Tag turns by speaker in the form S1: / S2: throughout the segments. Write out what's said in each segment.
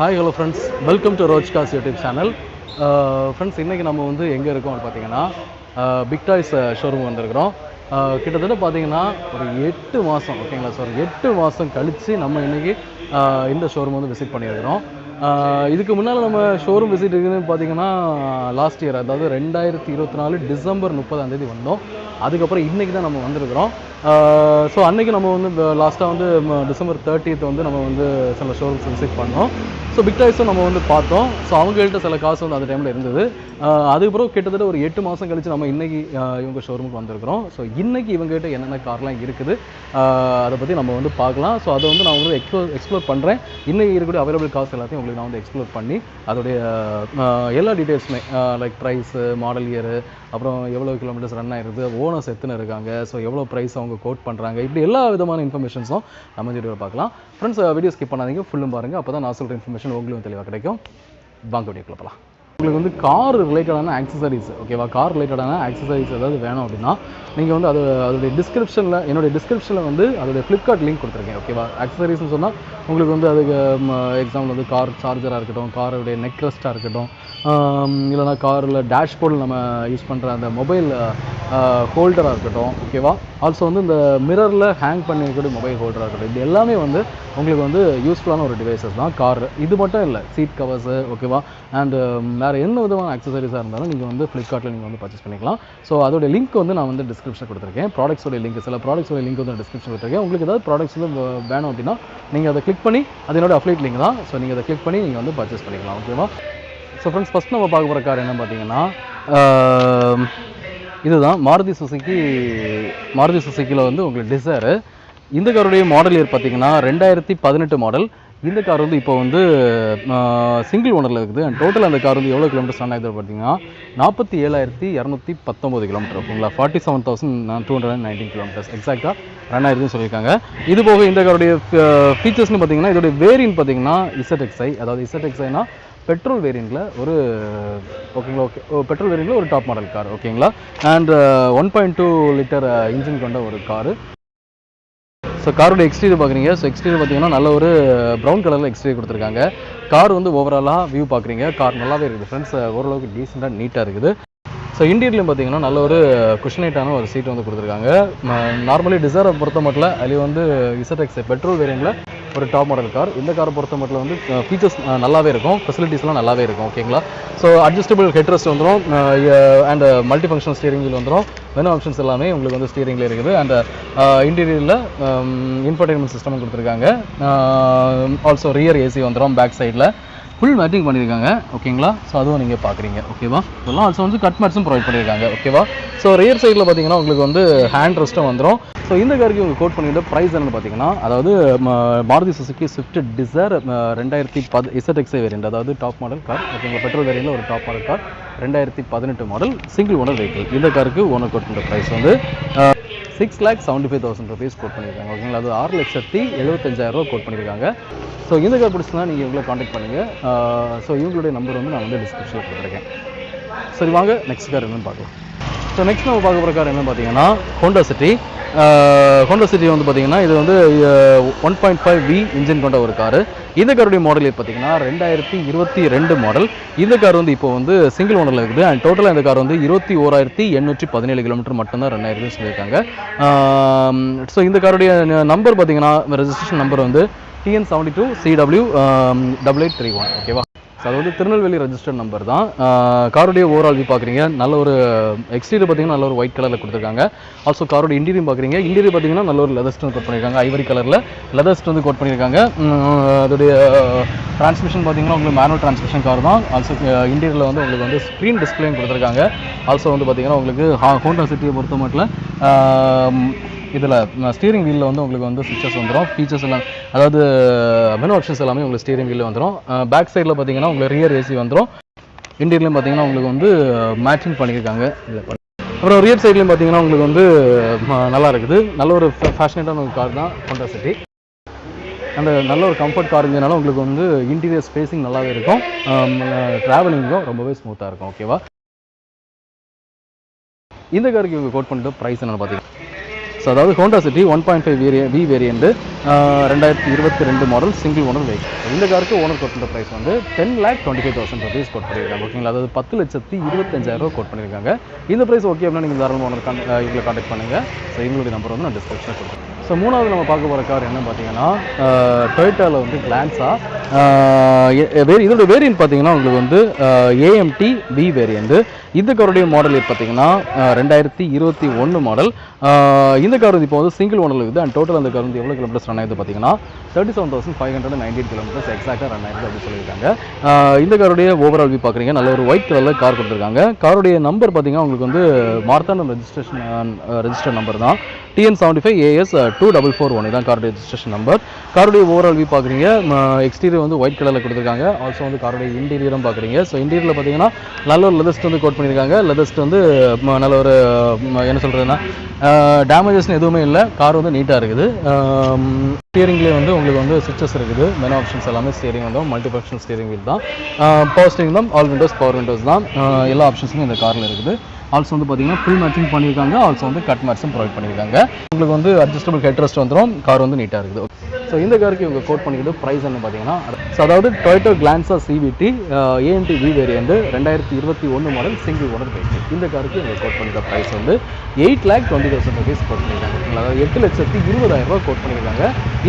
S1: Hi hello friends, welcome to Roj cars YouTube channel. Friends, இன்றைக்கி நம்ம வந்து எங்கே இருக்கோம்னு பார்த்தீங்கன்னா பிக் டாய்ஸ் ஷோரூம் வந்திருக்கிறோம். கிட்டத்தட்ட பார்த்தீங்கன்னா ஒரு 8 மாதம் ஓகேங்களா சார், 8 மாதம் கழித்து நம்ம இன்றைக்கி இந்த ஷோரூம் வந்து விசிட் பண்ணியிருக்கிறோம். இதுக்கு முன்னால் நம்ம ஷோரூம் விசிட் இருக்குதுன்னு பார்த்தீங்கன்னா லாஸ்ட் இயர், அதாவது 2024 டிசம்பர் 30 வந்தோம். அதுக்கப்புறம் இன்றைக்கி தான் நம்ம வந்திருக்கிறோம். ஸோ அன்றைக்கி நம்ம வந்து லாஸ்ட்டாக வந்து டிசம்பர் 30 வந்து நம்ம வந்து சில ஷோரூம்ஸ் விசிட் பண்ணோம். ஸோ பிக் டாய்ஸும் நம்ம வந்து பார்த்தோம். ஸோ அவங்கள்ட்ட சில காசு வந்து அந்த டைமில் இருந்தது. அதுக்கப்புறம் கிட்டத்தட்ட ஒரு 8 மாதம் கழித்து நம்ம இன்றைக்கி இவங்க ஷோரூமுக்கு வந்திருக்கிறோம். ஸோ இன்றைக்கி இவங்ககிட்ட என்னென்ன கார்லாம் இருக்குது அதை பற்றி நம்ம வந்து பார்க்கலாம். ஸோ அதை வந்து நான் வந்து எக்ஸ்ப்ளோர் பண்ணுறேன். இன்றைக்கி இருக்கக்கூடிய அவைலபிள் காசு எல்லாத்தையும் உங்களுக்கு நான் வந்து எக்ஸ்ப்ளோர் பண்ணி அதோடைய எல்லா டீட்டெயில்ஸுமே லைக் ப்ரைஸு, மாடல் இயரு, அப்புறம் எவ்வளோ கிலோமீட்டர்ஸ் ரன் ஆகிருது, ஓனர்ஸ் எத்தனை இருக்காங்க, ஸோ எவ்வளோ ப்ரைஸ் அவங்க கோட் பண்ணுறாங்க, இப்படி எல்லா விதமான இன்ஃபர்மேஷன்ஸும் நம்ம வீடியோவில் பார்க்கலாம். ஃப்ரெண்ட்ஸ், வீடியோ ஸ்கிப் பண்ணாதீங்க, ஃபுல்லும் பாருங்கள். அப்போ தான் நான் சொல்கிற இன்ஃபர்மேஷன் உங்களுக்கு தெளிவாக கிடைக்கும். வாங்க வீடியோக்குள்ள போகலாம். உங்களுக்கு வந்து கார் ரிலேட்டடான ஆக்சசரிஸ் ஓகேவா, கார் ரிலேட்டடான ஆக்சசரிஸ் ஏதாவது வேணும் அப்படின்னா நீங்கள் வந்து அதோடைய டிஸ்கிரிப்ஷனில், என்னுடைய டிஸ்கிரிப்ஷனில் வந்து அதோடைய ஃப்ளிப்கார்ட் லிங்க் கொடுத்துருக்கேன் ஓகேவா. ஆக்சசரிஸ்னு சொன்னால் உங்களுக்கு வந்து அதுக்கு எக்ஸாம்பிள் வந்து கார் சார்ஜராக இருக்கட்டும், காரோடைய நெக் ரெஸ்ட்டாக இருக்கட்டும், இல்லைனா காரில் டேஷ்போர்டில் நம்ம யூஸ் பண்ணுற அந்த மொபைல் ஹோல்டராக இருக்கட்டும் ஓகேவா. ஆல்சோ வந்து இந்த மிரரில் ஹேங் பண்ணிக்கக்கூடிய மொபைல் ஹோல்டராக இருக்கட்டும், இது எல்லாமே வந்து உங்களுக்கு வந்து யூஸ்ஃபுல்லான ஒரு டிவைசஸ் தான் கார். இது மட்டும் இல்லை, சீட் கவர்ஸு ஓகேவா, அண்டு வேறு என்ன விதமான ஆக்சசரிஸாக இருந்தாலும் நீங்கள் வந்து ஃப்ளிப்கார்ட்டில் நீங்கள் வந்து பர்ச்சேஸ் பண்ணிக்கலாம். ஸோ அதோடைய லிங்க் வந்து நான் வந்து டிஸ்கிரிப்ஷன் கொடுத்துருக்கேன். ப்ராடக்ட்ஸோட லிங்க், சில ப்ராடக்ட்ஸோட லிங்க் வந்து டிஸ்கிரிப்ஷன் கொடுத்துருக்கேன். உங்களுக்கு ஏதாவது ப்ராடக்ட்ஸ் வந்து வேணும் அப்படின்னா நீங்கள் அதை கிளிக் பண்ணி, அது என்னோட அஃபிலியேட் லிங்க் தான். ஸோ நீங்கள் அதை கிளிக் பண்ணி நீங்கள் வந்து பர்ச்சேஸ் பண்ணிக்கலாம் ஓகேவா. ஸோ ஃப்ரெண்ட்ஸ், ஃபஸ்ட் நம்ம பார்க்க போகிற கார் என்னன்னு பார்த்தீங்கன்னா இதுதான் மாருதி சுசுக்கியில் வந்து உங்களுக்கு டிசைரு. இந்த காருடைய மாடல் இயர் பார்த்தீங்கன்னா 2018 மாடல். இந்த கார் வந்து இப்போ வந்து சிங்கிள் ஓனரில் இருக்குது. அண்ட் டோட்டல் அந்த கார் வந்து எவ்வளோ கிலோமீட்டர்ஸ் ரன் ஆகுது பார்த்தீங்கன்னா 47,219 கிலோமீட்டர் ஓகேங்களா. 47,219 கிலோமீட்டர்ஸ் எக்ஸாக்டாக ரன் ஆயிருக்குன்னு சொல்லியிருக்காங்க. இது போக இந்த காருடைய ஃபீச்சர்ஸ்னு பார்த்தீங்கன்னா இதோடைய வேரியன்ட் பார்த்தீங்கன்னா ZXi, அதாவது ZXiனா பெட்ரோல் வேரியண்ட்டில் ஒரு ஓகேங்களா, பெட்ரோல் வேரியண்ட்டில் ஒரு டாப் மாடல் கார் ஓகேங்களா. அண்ட் 1.2 லிட்டர் இன்ஜின் கொண்ட ஒரு காரு. ஸோ காரோட எக்ஸ்டீரியர் பார்க்குறீங்க. ஸோ எக்ஸ்டீரியர் பார்த்தீங்கன்னா நல்ல ஒரு ப்ரௌன் கலரில் எக்ஸ்டீரியர் கொடுத்துருக்காங்க. கார் வந்து ஓவராலாக வியூ பார்க்குறீங்க, கார் நல்லாவே இருக்குது ஃப்ரெண்ட்ஸ், ஓரளவுக்கு டீசெண்டாக நீட்டாக இருக்குது. ஸோ இன்டீரியர்லையும் பார்த்தீங்கன்னா நல்ல ஒரு குஷனேட்டான ஒரு சீட் வந்து கொடுத்துருக்காங்க. நார்மலி டிசைரை பொறுத்த மட்டும் அதில் வந்து ZXi பெட்ரோல் வேரியண்ட்டில் ஒரு டாப் மாடல் கார். இந்த காரை பொறுத்த மட்டும் வந்து ஃபீச்சர்ஸ் நல்லாவே இருக்கும், ஃபெசிலிட்டிஸ்லாம் நல்லாவே இருக்கும் ஓகேங்களா. ஸோ அட்ஜஸ்டபிள் ஹெட்ரெஸ்ட் வந்துடும், and multi function steering wheel வந்துடும். மெனு ஆப்ஷன்ஸ் எல்லாமே உங்களுக்கு வந்து ஸ்டீரிங்கில் இருக்குது. அண்ட் இன்டீரியரில் இன்ஃபர்டைன்மெண்ட் சிஸ்டமும் கொடுத்துருக்காங்க. ஆல்சோ ரியர் ஏசி வந்துடும். பேக் சைடில் ஃபுல் மேட்டிங் பண்ணியிருக்காங்க ஓகேங்களா. ஸோ அதுவும் நீங்கள் பார்க்குறீங்க ஓகேவா. இதெல்லாம் ஆல்சோ வந்து கட் மேட்ஸும் ப்ரொவைட் பண்ணியிருக்காங்க ஓகேவா. ஸோ ரியர் சைடில் பார்த்தீங்கன்னா உங்களுக்கு வந்து ஹேண்ட் ரெஸ்ட்டும் வந்துடும். ஸோ இந்த காருக்கு உங்களுக்கு கோட் பண்ணிக்கிட்ட ப்ரைஸ் என்னென்னு பார்த்தீங்கன்னா, அதாவது Maruti Suzuki Swift desire 2010 ZXi variant, அதாவது டாப் மாடல் கார் ஓகேங்களா. பெட்ரோல் வேரியண்ட்டில் ஒரு top model car, 2018 model, single owner vehicle. இந்த காருக்கு ஓனர் கோட் பண்ணுற ப்ரைஸ் வந்து 6,75,000 rupees கோட் பண்ணியிருக்காங்க ஓகேங்களா. அது 6,75,000 கோட் பண்ணியிருக்காங்க. ஸோ இந்த கார் பிடிச்சினா நீங்கள் இவங்களை காண்டாக்ட் பண்ணுங்கள். ஸோ இவங்களுடைய நம்பர் வந்து நான் வந்து டிஸ்கிரிப்ஷனில் கொடுத்துருக்கேன். சரி, வாங்க நெக்ஸ்ட் கார் என்னென்னு பார்க்கலாம். ஸோ நெக்ஸ்ட் நம்ம பார்க்க போகிற கார் என்னென்னு பார்த்தீங்கன்னா ஹோண்டா சிட்டி. வந்து பார்த்தீங்கன்னா இது வந்து 1.5V இன்ஜின் கொண்ட ஒரு காரு. இந்த காருடைய மாடல் பார்த்தீங்கன்னா 2022 மாடல். இந்த கார் வந்து இப்போ வந்து சிங்கிள் ஓனரில் இருக்குது. அண்ட் டோட்டலாக இந்த கார் வந்து 21,817 கிலோமீட்டர் மட்டும்தான் ரன் ஆயிருக்குன்னு சொல்லியிருக்காங்க. ஸோ இந்த காருடைய நம்பர் பார்த்தீங்கன்னா ரெஜிஸ்ட்ரேஷன் நம்பர் வந்து TN72CW8831 ஓகேவா. ஸோ அது வந்து திருநெல்வேலி ரெஜிஸ்டர்ட் நம்பர் தான். காருடைய ஓவரால் வியூ பார்க்குறீங்க, நல்ல ஒரு எக்ஸ்டீரியர் பார்த்தீங்கன்னா நல்ல ஒரு ஒயிட் கலரில் கொடுத்துருக்காங்க. ஆல்சோ காரோட இன்டீரியர் பார்க்குறீங்க, இன்டீரியர் பார்த்தீங்கன்னா நல்ல ஒரு லெதர் ஸ்டோன் கோட் பண்ணியிருக்காங்க, ஐவரி கலரில் லெதர் ஸ்டோன் வந்து கோட் பண்ணியிருக்காங்க. அதோடைய டிரான்ஸ்மிஷன் பார்த்தீங்கன்னா உங்களுக்கு மேனுவல் டிரான்ஸ்மிஷன் கார் தான். ஆல்சோ இன்டீரியரில் வந்து உங்களுக்கு வந்து ஸ்க்ரீன் டிஸ்பிளேயும் கொடுத்துருக்காங்க. ஆல்சோ வந்து பார்த்தீங்கன்னா உங்களுக்கு ஹோண்டா சிட்டியை பொறுத்த மட்டும் இதில் ஸ்டீரிங் வீலில் வந்து உங்களுக்கு வந்து சுவிச்சஸ் வந்துடும். ஃபீச்சர்ஸ் எல்லாம், அதாவது மெனு ஆப்ஷன்ஸ் எல்லாமே உங்களுக்கு ஸ்டீரிங் வீலில் வந்துடும். பேக் சைடில் பார்த்தீங்கன்னா உங்களுக்கு ரியர் ஏசி வந்துடும். இன்டீரியர்லையும் பார்த்தீங்கன்னா உங்களுக்கு வந்து மேட்சிங் பண்ணியிருக்காங்க. அப்புறம் ரியர் சைட்லையும் பார்த்தீங்கன்னா உங்களுக்கு வந்து நல்லா இருக்குது. நல்ல ஒரு ஃபேஷனேட்டான ஒரு கார் தான் ஹோண்டா சிட்டி. அந்த நல்ல ஒரு கம்ஃபர்ட் கார் இருந்ததுனால உங்களுக்கு வந்து இன்டீரியர் ஸ்பேஸிங் நல்லாவே இருக்கும், ட்ராவலிங்கும் ரொம்பவே ஸ்மூத்தாக இருக்கும் ஓகேவா. இந்த காருக்கு இவங்க கோட் பண்ணிட்டு ப்ரைஸ் என்னென்னு பார்த்தீங்கன்னா ஸோ அதாவது Honda City 1.5 V variant 2022 model single owner vehicle. இந்த காருக்கு ஓனர் கோட் பண்ணுற ப்ரைஸ் வந்து 10,25,000 ருபீஸ் கோட் பண்ணியிருக்காங்க. ஓகேங்களா, அதாவது 10,25,000 கோட் பண்ணியிருக்காங்க. இந்த ப்ரைஸ் ஓகே அப்படின்னா நீங்கள் தாராளமாக ஓனர் இவங்களை கான்டாக்ட் பண்ணுங்கள். ஸோ இவங்களுடைய நம்பர் வந்து நான் டிஸ்கிரிப்ஷனில் கொடுக்குறேன். ஸோ மூணாவது நம்ம பார்க்க போகிற கார் என்ன பார்த்தீங்கன்னா டொயோட்டாவில் வந்து கிளான்ஸா. இதோட வேரியன்ட் பார்த்தீங்கன்னா உங்களுக்கு வந்து ஏஎம்டி பி வேரியண்ட். இந்த காருடைய மாடல் பார்த்தீங்கன்னா 2021 மாடல். இந்த கார் வந்து இப்போ வந்து சிங்கிள் ஓனரில் இருக்குது. அண்ட் டோட்டல் அந்த கார் வந்து எவ்வளோ கிலோமீட்டர்ஸ் ரன் ஆகுது பார்த்தீங்கன்னா 37,598 கிலோமீட்டர்ஸ் எக்ஸாக்டாக ரன் ஆகுது அப்படின்னு சொல்லியிருக்காங்க. இந்த காருடைய ஓவரால் வியூ பார்க்குறீங்க, நல்ல ஒரு ஒயிட் கலரில் கார் கொடுத்துருக்காங்க. காருடைய நம்பர் பார்த்தீங்கன்னா உங்களுக்கு வந்து மார்த்தாண்டம் ரெஜிஸ்டர் நம்பர் தான், TN75AS 2441 இதான் காருடைய ரெஜிஸ்ட்ரேஷன் நம்பர். காருடைய ஓவரால் வியூ பார்க்குறீங்க, எக்ஸ்டீரியர் வந்து ஒயிட் கலரில் கொடுத்துருக்காங்க. ஆல்சோ வந்து காருடைய இன்டீரியரும் பார்க்குறீங்க. ஸோ இன்டீரியரில் பார்த்தீங்கன்னா நல்ல ஒரு லெதர்ஸ்ட் வந்து கோட் பண்ணியிருக்காங்க. லெதர்ஸ்ட் வந்து நல்ல ஒரு என்ன சொல்கிறதுன்னா டேமேஜஸ்னு எதுவுமே இல்லை. கார் வந்து நீட்டாக இருக்குது. ஸ்டியரிங்லேயே வந்து உங்களுக்கு வந்து சுவிச்சஸ் இருக்குது. மெனு ஆப்ஷன்ஸ் எல்லாமே ஸ்டியரிங் வந்து மல்டி ஃபங்க்ஷனல் ஸ்டியரிங் வீல் தான். பவர் ஸ்டியரிங் தான், ஆல் விண்டோஸ் பவர் விண்டோஸ் தான். எல்லா ஆப்ஷன்ஸுமே இந்த காரில் இருக்குது. ஆல்சோ வந்து பார்த்தீங்கன்னா ஃபுல் மேட்சிங் பண்ணியிருக்காங்க. ஆல்சோ வந்து கட் மேட்ஸும் ப்ரொவைட் பண்ணியிருக்காங்க. உங்களுக்கு வந்து அட்ஜஸ்டபிள் ஹெட் ரெஸ்ட் வந்துடும். கார் வந்து நீட்டாக இருக்குது. ஸோ இந்த காருக்கு இவங்க கோட் பண்ணிக்கிட்டு ப்ரைஸ் என்ன பார்த்தீங்கன்னா, ஸோ அதாவது டொயோட்டா கிளான்ஸா CVT ஏஎன்டி V variant 2021 model single owner vehicle. இந்த காருக்கு இவங்க கோட் பண்ணிக்கிற ப்ரைஸ் வந்து 8,20,000 ருபீஸ் கோட் பண்ணியிருக்காங்க. அதாவது 8,20,000 கோட் பண்ணியிருக்காங்க.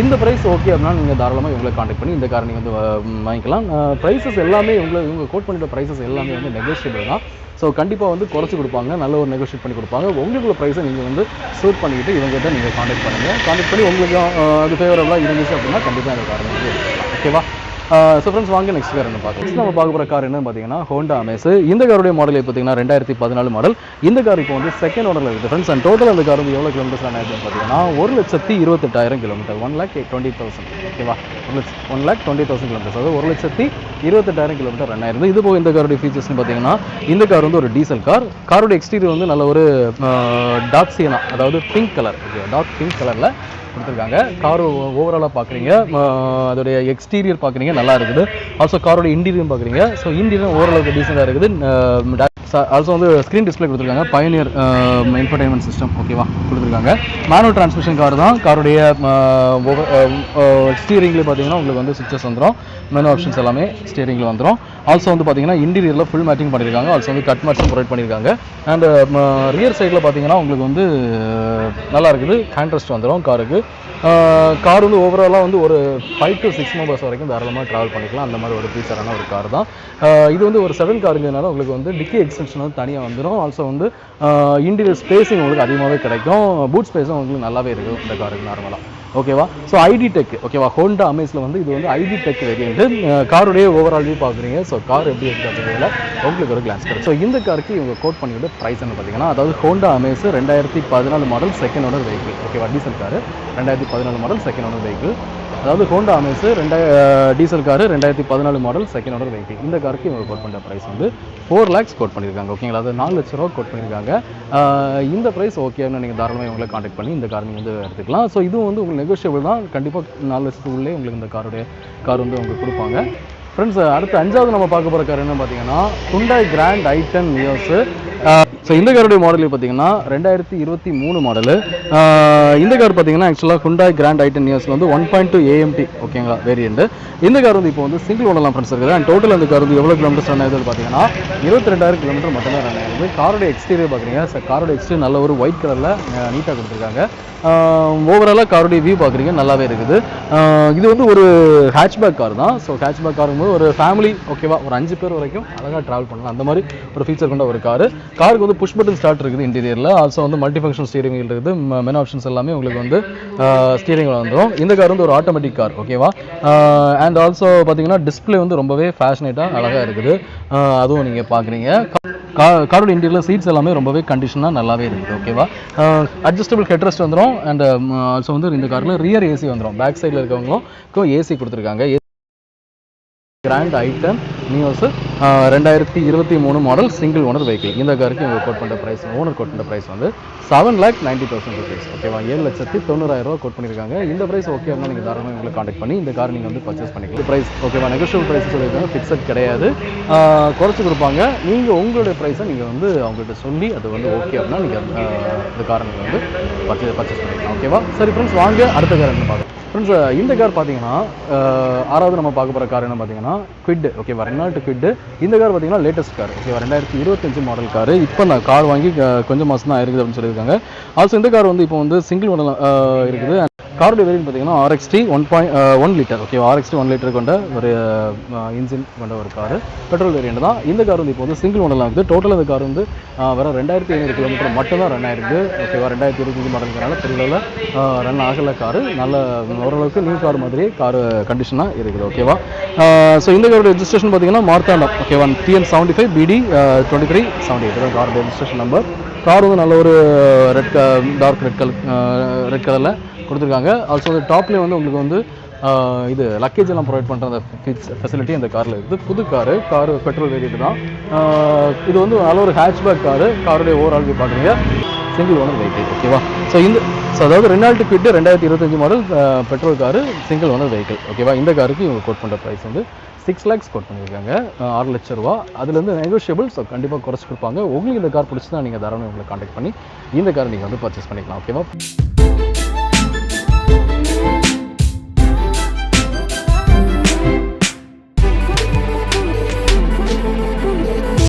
S1: இந்த ப்ரைஸ் ஓகே அப்படின்னா நீங்கள் தாராளமாக இவங்களை கான்டாக்ட் பண்ணி இந்த காரை நீங்கள் வந்து வாங்கிக்கலாம். ப்ரைஸஸ் எல்லாமே இவங்க கோட் பண்ணிக்கிற ப்ரைஸஸ் எல்லாமே வந்து நெகோஷியபிள் தான். ஸோ கண்டிப்பாக வந்து குறைச்சி கொடுப்பாங்க, நல்ல ஒரு நெகோஷியேட் பண்ணி கொடுப்பாங்க. உங்களுக்குள்ள ப்ரைஸை நீங்கள் வந்து சூட் பண்ணிக்கிட்டு இவங்ககிட்ட நீங்கள் கான்டாக்ட் பண்ணுங்கள். கான்டாக்ட் பண்ணி உங்களுக்கு அது ஃபேவரபுளாக இருந்துச்சு அப்படின்னா கண்டிப்பாக இந்த கார் வந்து ஓகேவா. ஸோ ஃப்ரெண்ட்ஸ் வாங்க நெக்ஸ்ட் கார் என்ன பார்க்கலாம். நெக்ஸ்ட் நம்ம பார்க்க போகிற கார் என்னன்னு பார்த்தீங்கன்னா ஹோண்டா அமேஸ். இந்த காருடைய மாடல் பார்த்தீங்கன்னா 2014 மாடல். இந்த கார் இப்போ வந்து செகண்ட் ஓனரில் இருக்குது ஃப்ரெண்ட்ஸ். அண்ட் டோட்டல் அந்த கார் வந்து எவ்வளோ கிலோமீட்டர்ஸ் ரன் ஆகுதுன்னு பார்த்தீங்கன்னா 1,28,000 கிலோமீட்டர், 1,20,000 ஓகேவா. 1,20,000 கிலோமீட்டர்ஸ், அதாவது 1,28,000 கிலோமீட்டர் ரன் ஆயிருது. இது போக இந்த காருடைய ஃபீச்சர்ஸ்னு பார்த்தீங்கன்னா இந்த கார் வந்து ஒரு டீசல் கார். காருடைய எக்ஸ்டீரியர் வந்து நல்ல ஒரு டார்க் சீனா, அதாவது pink colour, okay dark pink கலரில் கொடுத்துருக்காங்க. கார் ஓவராலாக பார்க்குறீங்க, அதோடைய எக்ஸ்டீரியர் பார்க்குறீங்க நல்லா இருக்குது. ஆல்சோ காரோட இன்டீரியர் பார்க்குறீங்க. ஸோ இன்டீரியர் ஓரளவுக்கு டீசெண்டாக இருக்குது. ஆல்சோ வந்து ஸ்க்ரீன் டிஸ்பிளே கொடுத்துருக்காங்க, பயனியர் இன்ஃபர்டைன்மெண்ட் சிஸ்டம் ஓகேவா கொடுத்துருக்காங்க. மேனுவல் டிரான்ஸ்மிஷன் கார் தான். காருடைய ஸ்டீரிங்கில் பார்த்தீங்கன்னா உங்களுக்கு வந்து சுவிச்சஸ் வந்துடும். மெனு ஆப்ஷன்ஸ் எல்லாமே ஸ்டீரிங்கில் வந்துடும். ஆல்சோ வந்து பார்த்தீங்கன்னா இன்டீரியரில் ஃபுல் மேட்டிங் பண்ணியிருக்காங்க. ஆல்சோ வந்து கட் மேட்ஸும் ப்ரொவைட் பண்ணியிருக்காங்க. அண்ட் ரியர் சைடில் பார்த்தீங்கன்னா உங்களுக்கு வந்து நல்லா இருக்குது, ஹேண்ட் ரெஸ்ட் வந்துடும் காருக்கு. கார் வந்து ஓவராலாக வந்து ஒரு 5 to 6 மெம்பர்ஸ் வரைக்கும் தாராளமாக ட்ராவல் பண்ணிக்கலாம். அந்த மாதிரி ஒரு ஃபீச்சரான ஒரு கார் தான். இது வந்து ஒரு 7 காருங்கிறதுனால உங்களுக்கு வந்து டிக்கி எக்ஸ்டென்ஷன் வந்து தனியாக வந்துடும். ஆல்சோ வந்து இன்டீரியர் ஸ்பேஸிங் உங்களுக்கு அதிகமாகவே கிடைக்கும். பூட் ஸ்பேஸும் உங்களுக்கு நல்லாவே இருக்குது இந்த காருக்கு நார்மலாக ஓகேவா. ஸோ ஐடி டெக் ஓகேவா, ஹோண்டா அமேஸில் வந்து இது வந்து ஐடி டெக் வேரியன்ட்டு. காருடைய ஓவரால் வியூ பார்க்குறீங்க. ஸோ கார் எப்படி இருக்குது அப்படிங்கிறதுல உங்களுக்கு ஒரு கிளான்ஸ் கிடைக்கும். ஸோ இந்த காருக்கு இவங்க கோட் பண்ணிவிட்டு ப்ரைஸ் என்ன பார்த்தீங்கன்னா, அதாவது Honda Amaze 2014 model second owner vehicle ஓகேவா. Diesel car 2014 model second owner vehicle. அதாவது Honda Amaze diesel car 2014 model second owner vehicle. இந்த காருக்கு இவங்க கோட் பண்ணுற ப்ரைஸ் வந்து 4 lakhs கோட் பண்ணியிருக்காங்க ஓகேங்களா. அது 4 லட்ச ரூபா கோட் பண்ணியிருக்காங்க. இந்த ப்ரைஸ் ஓகேன்னு நீங்கள் தாராளமாக இவங்களை கான்டாக்ட் பண்ணி இந்த கார் நீங்கள் வந்து எடுத்துக்கலாம். ஸோ இதுவும் வந்து உங்களுக்கு நெகோஷியபிள் தான். கண்டிப்பாக 4 லட்சத்துக்குள்ளே உங்களுக்கு இந்த கார் வந்து உங்களுக்கு கொடுப்பாங்க. ஃப்ரெண்ட்ஸ் அடுத்து 5வது நம்ம பார்க்க போகிற கார் என்ன பார்த்தீங்கன்னா Hyundai Grand i10 Nios. So இந்த காருடைய மாடல் பார்த்தீங்கன்னா 2023 மாடலு. இந்த கார் பார்த்தீங்கன்னா ஆக்சுவலாக Hyundai Grand i10 Nios வந்து 1.2 AMT ஓகேங்களா வேரியண்ட். இந்த கார் வந்து இப்போ வந்து சிங்கிள் ஓனர்லாம் ஃப்ரெண்ட்ஸ் இருக்குது. அண்ட் டோட்டல் அந்த கார் வந்து எவ்வளோ கிலோமீட்டர்ஸ் ரன் ஆகுது பார்த்தீங்கன்னா 22,000 கிலோமீட்டர் மட்டும்தான் ரன் ஆகுது. காரோட எக்ஸ்டீரியர் பார்க்குறீங்க. ஸோ காரோட எக்ஸ்டீரியர் நல்ல ஒரு ஒயிட் கலரில் நீட்டாக கொடுத்துருக்காங்க. ஓவராலாக காருடைய வியூ பார்க்குறீங்க நல்லாவே இருக்குது. இது வந்து ஒரு ஹேட்ச்பேக் கார் தான். ஸோ ஹேட்ச்பேக் காரும்போது ஒரு ஃபேமிலி ஓகேவா, ஒரு 5 பேர் வரைக்கும் அழகாக ட்ராவல் பண்ணலாம். அந்த மாதிரி ஒரு ஃபீச்சர் கொண்ட ஒரு காரு. காருக்கு வந்து புஷ் பட்டன் ஸ்டார்ட் இருக்குது இன்டீரியரில். ஆல்சோ வந்து மல்டி ஃபங்க்ஷன் ஸ்டீரிங் வீல் இருக்குது. மெனு ஆப்ஷன்ஸ் எல்லாமே உங்களுக்கு வந்து ஸ்டீரிங்கில் வந்துடும். இந்த கார் வந்து ஒரு ஆட்டோமேட்டிக் கார் ஓகேவா. அண்ட் ஆல்சோ பார்த்தீங்கன்னா டிஸ்பிளே வந்து ரொம்பவே ஃபேஷனேட்டாக அழகாக இருக்குது. அதுவும் நீங்கள் பார்க்குறீங்க. காரோட இன்டீரியரில் சீட்ஸ் எல்லாமே ரொம்பவே கண்டிஷனாக நல்லாவே இருக்குது ஓகேவா. அட்ஜஸ்டபிள் ஹெட்ரெஸ்ட் வந்துடும். அண்ட் ஆல்சோ வந்து இந்த காரில் ரியர் ஏசி வந்துடும். பேக் சைடில் இருக்கவங்களும் ஏசி கொடுத்துருக்காங்க. Grand i ten Nios 2023 model single owner vehicle. இந்த காருக்கு இவங்க கோட் பண்ணுற ப்ரைஸ், ஓனர் கோட் பண்ணுற ப்ரைஸ் வந்து 7,90,000 rupees. ஓகேவா, 7,90,000 கோட் பண்ணியிருக்காங்க. இந்த ப்ரைஸ் ஓகே அப்படின்னா நீங்கள் தாராளமாக உங்களை காண்டாக்ட் பண்ணி இந்த கார் நீங்கள் வந்து பர்ச்சேஸ் பண்ணிக்கலாம். இந்த ப்ரைஸ் ஓகேவா, நெகோஷியபிள் ப்ரைஸ் சொல்லியிருக்காங்க, ஃபிக்ஸட் கிடையாது, குறைச்சி கொடுப்பாங்க. நீங்கள் உங்களுடைய ப்ரைஸை நீங்கள் வந்து அவங்கள்ட்ட சொல்லி அது வந்து ஓகே அப்படின்னா நீங்கள் இந்த காரை நீங்கள் வந்து பர்ச்சேஸ் பண்ணிக்கலாம். ஓகேவா, சரி ஃப்ரெண்ட்ஸ், வாங்க அடுத்த கார் என்ன பார்க்கலாம். ஃப்ரெண்ட்ஸ், இந்த கார் பார்த்தீங்கன்னா ஆறாவது நம்ம பார்க்க போகிற கார் என்ன பார்த்தீங்கன்னா குவிட். ஓகேவா, ரெனால்ட் குவிட். இந்த கார் பார்த்தீங்கன்னா லேட்டஸ்ட் கார். ஓகேவா, 2025 மாடல் கார். இப்போ நான் கார் வாங்கி கொஞ்சம் மாதம் தான் ஆயிருக்குது அப்படின்னு சொல்லியிருக்காங்க. ஆல்சோ இந்த கார் வந்து இப்போ வந்து சிங்கிள் ஓனர் இருக்குது. காரோட வேரியன்ட் பார்த்தீங்கன்னா RXT 1.1 லிட்டர். ஓகேவா, RXT 1 லிட்டர் கொண்ட ஒரு இன்ஜின் கொண்ட ஒரு கார், பெட்ரோல் வேரியன்ட் தான். இந்த கார் வந்து இப்போ வந்து சிங்கிள் ஓனரில் இருக்குது. டோட்டலாக இந்த கார் வந்து வெறும் 2,500 கிலோமீட்டர் மட்டும் தான் ரன் ஆயிருக்கு. ஓகேவா, 2025 மாடலுங்கிறனால பெரிய லெவலில் ரன் ஆகலை காரு. நல்ல ஓரளவுக்கு நியூ கார் மாதிரியே கார் கண்டிஷனாக இருக்குது. ஓகேவா, ஸோ இந்த காரோட ரெஜிஸ்ட்ரேஷன் பார்த்தீங்கன்னா மார்த்தாண்டம். ஓகேவா, TN75 BD 2378 தான் காரோட ரெஜிஸ்ட்ரேஷன் நம்பர். கார் வந்து நல்ல ஒரு டார்க் ரெட் கலரில் கொடுத்துருக்காங்க. ஆல்சோ வந்து டாப்லேயே வந்து உங்களுக்கு வந்து இது லக்கேஜ் எல்லாம் ப்ரொவைட் பண்ணுற அந்த ஃபெசிலிட்டி இந்த காரில் இருக்குது. புது காரு பெட்ரோல் வேரியன்ட் தான். இது வந்து நல்ல ஒரு ஹேட்ச்பேக் காரு. காருடைய ஓவரால் போய் பார்க்குறீங்க, சிங்கிள் ஓனர் வெஹிக்கிள். ஓகேவா, அதாவது Reynold quit 2025 model petrol car, single owner vehicle. ஓகேவா, இந்த காருக்கு இவங்க கோட் பண்ணுற ப்ரைஸ் வந்து 6 lakhs கோட் பண்ணியிருக்காங்க. 6 லட்ச ரூபா. அதுலேருந்து நெகோஷியபிள், ஸோ கண்டிப்பாக குறைச்சி கொடுப்பாங்க. உங்களுக்கு இந்த கார் பிடிச்சினா நீங்கள் தாராளமாக உங்களை காண்டாக்ட் பண்ணி இந்த காரை நீங்கள் வந்து பர்ச்சேஸ் பண்ணிக்கலாம். ஓகேவா.